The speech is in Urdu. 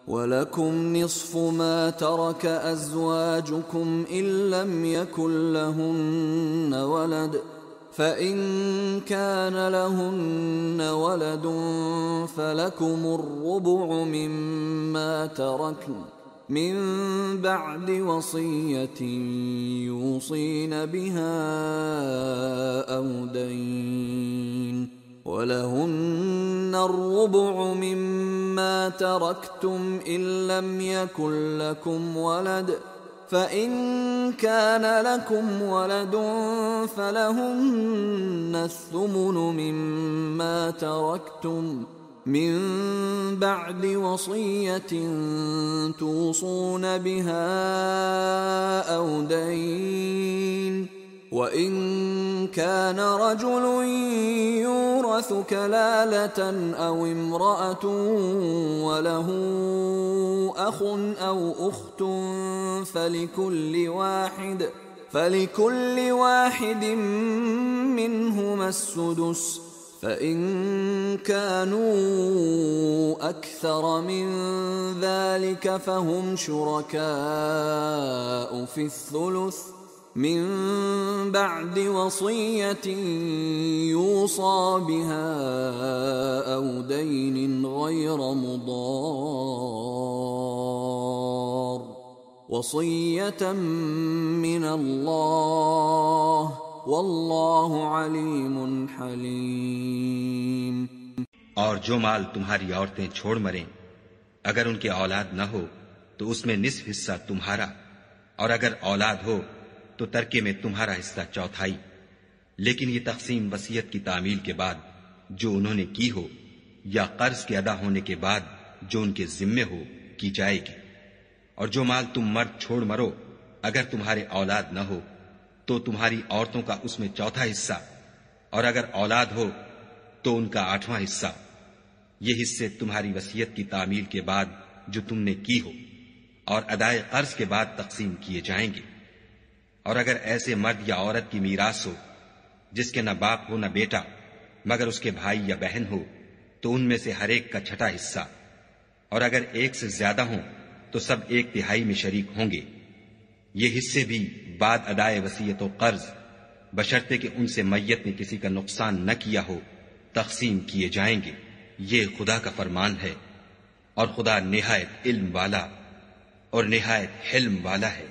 وَلَكُمْ نِصْفُ مَا تَرَكَ أَزْوَاجُكُمْ إِن لَّمْ يَكُن لَّهُنَّ وَلَدٌ فَإِن كَانَ لَهُنَّ وَلَدٌ فَلَكُمُ الرُّبُعُ مِمَّا تَرَكْنَ مِن بَعْدِ وَصِيَّةٍ يُوصِينَ بِهَا أَوْ دَيْنٍ وَلَهُنَّ الرُّبُعُ مِمَّا تَرَكْتُمْ إِن لَّمْ يَكُن لَّكُمْ وَلَدٌ فَإِن كَانَ لَكُمْ وَلَدٌ فَلَهُنَّ الثُّمُنُ مِمَّا تَرَكْتُمْ مِن بَعْدِ وَصِيَّةٍ تُوصُونَ بِهَا أَوْ دَيْنٍ وَإِن كَانَ رَجُلٌ يُورَثُ كَلَالَةً أَوْ امْرَأَةٌ وَلَهُ أَخٌ أَوْ أُخْتٌ فَلِكُلِّ واحد منهما السُّدُسُ فَإِن كَانُوا أَكْثَرَ مِن ذَلِكَ فَهُمْ شُرَكَاءُ فِي الثُّلُثِ من بعد وصية يوصى بها أو دين غير مضار وصية من الله واللہ علیم حلیم۔ اور جو مال تمہاری عورتیں چھوڑ مریں اگر ان کے اولاد نہ ہو تو اس میں نصف حصہ تمہارا، اور اگر اولاد ہو تو ترکے میں تمہارا حصہ چوتھائی، لیکن یہ تقسیم وصیت کی تعمیل کے بعد جو انہوں نے کی ہو یا قرض کے ادا ہونے کے بعد جو ان کے ذمے ہو کی جائے گی۔ اور جو مال تم مرد چھوڑ مرو اگر تمہارے اولاد نہ ہو تو تمہاری عورتوں کا اس میں چوتھا حصہ، اور اگر اولاد ہو تو ان کا 8واں حصہ۔ یہ حصے تمہاری وصیت کی تعمیل کے بعد جو تم نے کی ہو اور ادائے قرض کے بعد تقسیم کیے جائیں گے۔ اور اگر ایسے مرد یا عورت کی میراث ہو جس کے نہ باپ ہو نہ بیٹا مگر اس کے بھائی یا بہن ہو تو ان میں سے ہر ایک کا چھٹا حصہ، اور اگر ایک سے زیادہ ہوں تو سب 1/3 میں شریک ہوں گے۔ یہ حصے بھی بعد ادائے وصیت و قرض بشرطے کہ ان سے میت نے کسی کا نقصان نہ کیا ہو تقسیم کیے جائیں گے۔ یہ خدا کا فرمان ہے، اور خدا نہایت علم والا اور نہایت حلم والا ہے۔